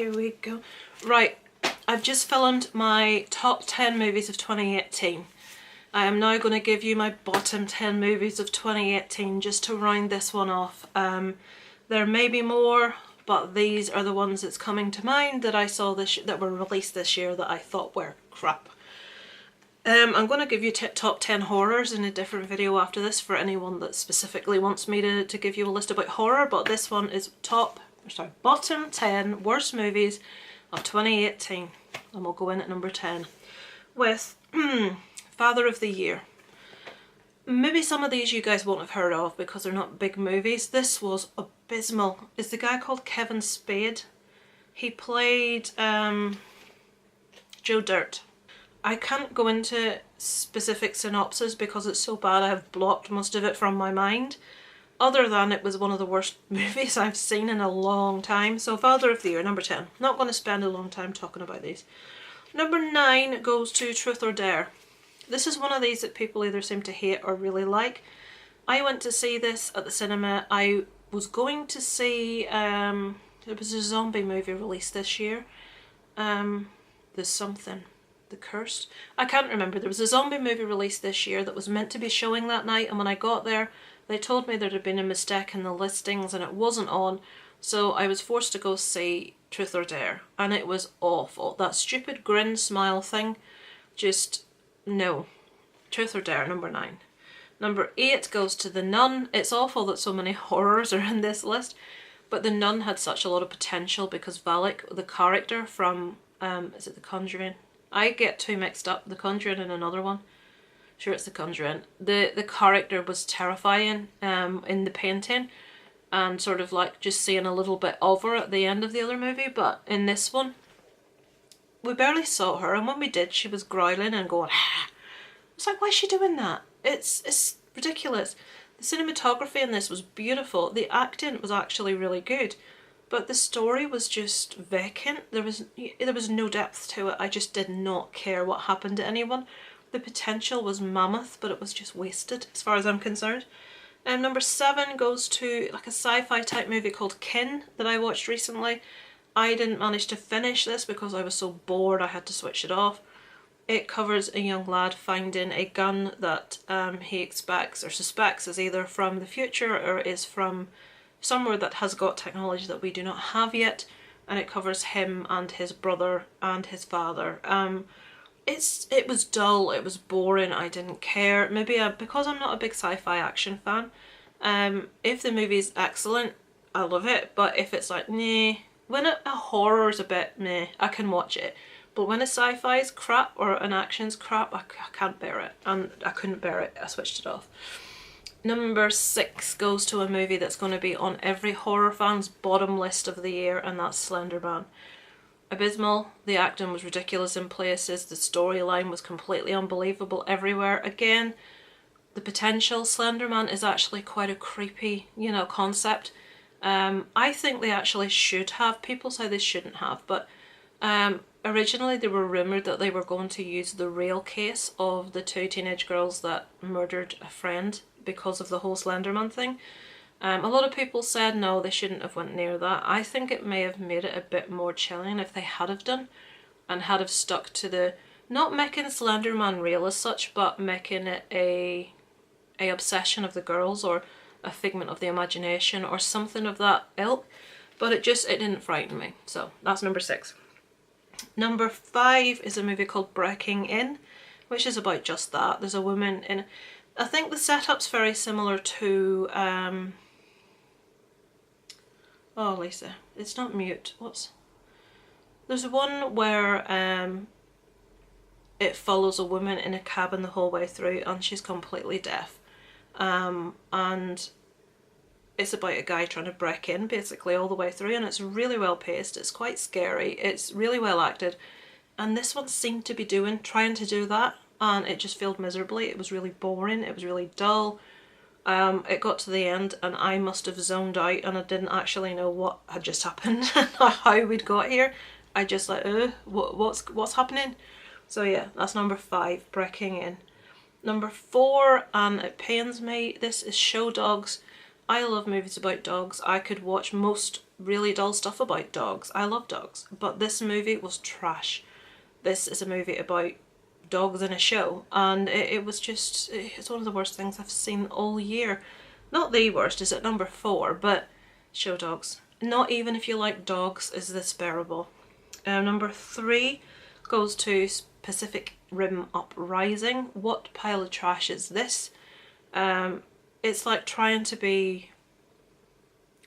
here we go. Right, I've just filmed my top 10 movies of 2018. I am now going to give you my bottom 10 movies of 2018 just to round this one off. There may be more, but these are the ones that's coming to mind that I saw that were released this year that I thought were crap. I'm going to give you top 10 horrors in a different video after this for anyone that specifically wants me to give you a list about horror, but this one is bottom 10 worst movies of 2018, and we'll go in at number 10 with Father of the Year. Maybe some of these you guys won't have heard of because they're not big movies. This was abysmal. It's the guy called Kevin Spade. He played Joe Dirt. I can't go into specific synopsis because it's so bad I have blocked most of it from my mind. Other than it was one of the worst movies I've seen in a long time. So Father of the Year, number 10. Not going to spend a long time talking about these. Number 9 goes to Truth or Dare. This is one of these that people either seem to hate or really like. I went to see this at the cinema. I was going to see, it was a zombie movie released this year. There's something. The Cursed? I can't remember. There was a zombie movie released this year that was meant to be showing that night, and when I got there they told me there had been a mistake in the listings and it wasn't on, so I was forced to go see Truth or Dare, and it was awful. That stupid grin smile thing, just no. Truth or Dare, number 9. Number 8 goes to The Nun. It's awful that so many horrors are in this list, but The Nun had such a lot of potential because Valak, the character from is it The Conjuring? I get two mixed up, The Conjuring and another one. Sure, it's The Conjuring. The character was terrifying in the painting, and sort of like just seeing a little bit of her at the end of the other movie, but in this one we barely saw her, and when we did she was growling and going ah. It's like, why is she doing that? It's ridiculous. The cinematography in this was beautiful. The acting was actually really good. But the story was just vacant. There was no depth to it. I just did not care what happened to anyone. The potential was mammoth, but it was just wasted as far as I'm concerned. Number 7 goes to like a sci-fi type movie called Kin that I watched recently. I didn't manage to finish this because I was so bored I had to switch it off. It covers a young lad finding a gun that he expects or suspects is either from the future or is from somewhere that has got technology that we do not have yet, and it covers him and his brother and his father. It was dull, it was boring, I didn't care. Maybe because I'm not a big sci-fi action fan. If the movie's excellent, I love it, but if it's like, nah, when a horror's a bit meh, I can watch it. But when a sci-fi's crap or an action's crap, I can't bear it, and I couldn't bear it, I switched it off. Number 6 goes to a movie that's going to be on every horror fan's bottom list of the year, and that's Slender Man. Abysmal. The acting was ridiculous in places. The storyline was completely unbelievable everywhere. Again, the potential. Slender Man is actually quite a creepy, concept. I think they actually should have. People say they shouldn't have, but originally they were rumoured that they were going to use the real case of the 2 teenage girls that murdered a friend because of the whole Slenderman thing. A lot of people said no, they shouldn't have went near that. I think it may have made it a bit more chilling if they had have done, and had have stuck to the, not making Slenderman real as such, but making it a obsession of the girls or a figment of the imagination or something of that ilk. But it didn't frighten me. So that's number 6. Number 5 is a movie called Breaking In, which is about just that. There's a woman in, I think the setup's very similar to, oh Lisa, it's not Mute, there's one where it follows a woman in a cabin the whole way through and she's completely deaf. And it's about a guy trying to break in basically all the way through, and it's really well paced, it's quite scary, it's really well acted, and this one seemed to be trying to do that, and it just failed miserably. It was really boring, it was really dull. It got to the end and I must have zoned out and I didn't actually know what had just happened and how we'd got here. I just like, what's happening? So yeah, that's number 5, Breaking In. Number 4, and it pains me, this is Show Dogs. I love movies about dogs. I could watch most really dull stuff about dogs. I love dogs. But this movie was trash. This is a movie about dogs in a show, and it was just, it's one of the worst things I've seen all year. Not the worst, is at number 4, but show dogs. Not even if you like dogs is this bearable. Number 3 goes to Pacific Rim Uprising. What pile of trash is this? It's like trying to be,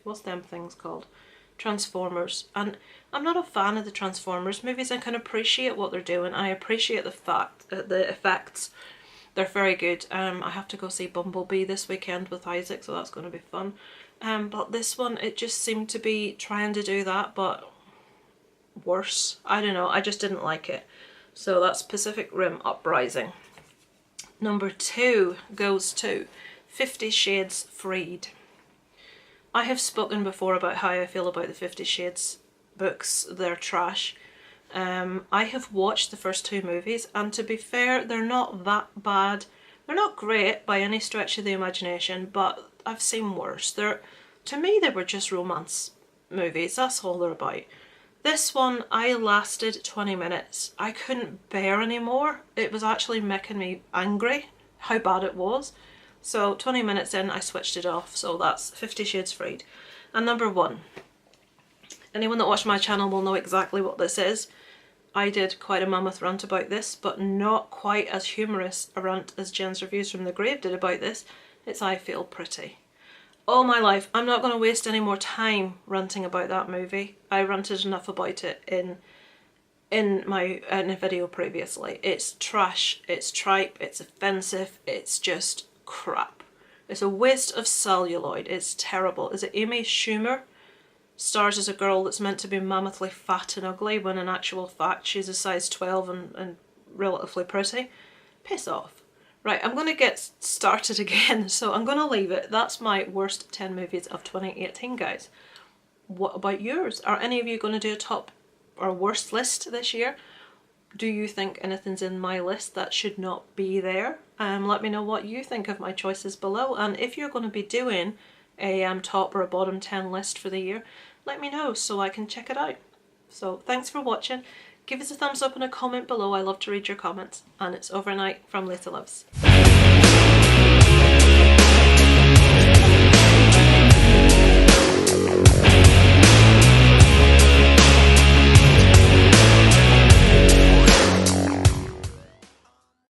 what's them things called? Transformers. And I'm not a fan of the Transformers movies. I can appreciate what they're doing. I appreciate the effects. They're very good. I have to go see Bumblebee this weekend with Isaac, so that's going to be fun. But this one, it just seemed to be trying to do that, but worse. I don't know. I just didn't like it. So that's Pacific Rim Uprising. Number 2 goes to 50 Shades Freed. I have spoken before about how I feel about the 50 Shades books. They're trash. I have watched the first 2 movies, and to be fair, they're not that bad. They're not great by any stretch of the imagination, but I've seen worse. To me, they were just romance movies. That's all they're about. This one, I lasted 20 minutes. I couldn't bear anymore. It was actually making me angry how bad it was. So 20 minutes in, I switched it off. So that's 50 Shades Freed. And number 1. Anyone that watched my channel will know exactly what this is. I did quite a mammoth rant about this, but not quite as humorous a rant as Jen's Reviews from the Grave did about this. It's I Feel Pretty. All my life, I'm not going to waste any more time ranting about that movie. I ranted enough about it in a video previously. It's trash, it's tripe, it's offensive, it's just crap. It's a waste of celluloid. It's terrible. Is it Amy Schumer stars as a girl that's meant to be mammothly fat and ugly when in actual fact she's a size 12 and relatively pretty? Piss off. Right, I'm going to get started again, so I'm going to leave it. That's my worst 10 movies of 2018, guys. What about yours? Are any of you going to do a top or worst list this year? Do you think anything's in my list that should not be there? Let me know what you think of my choices below, and if you're going to be doing a top or a bottom 10 list for the year, let me know so I can check it out. So thanks for watching. Give us a thumbs up and a comment below. I love to read your comments, and it's over and out from Later Loves.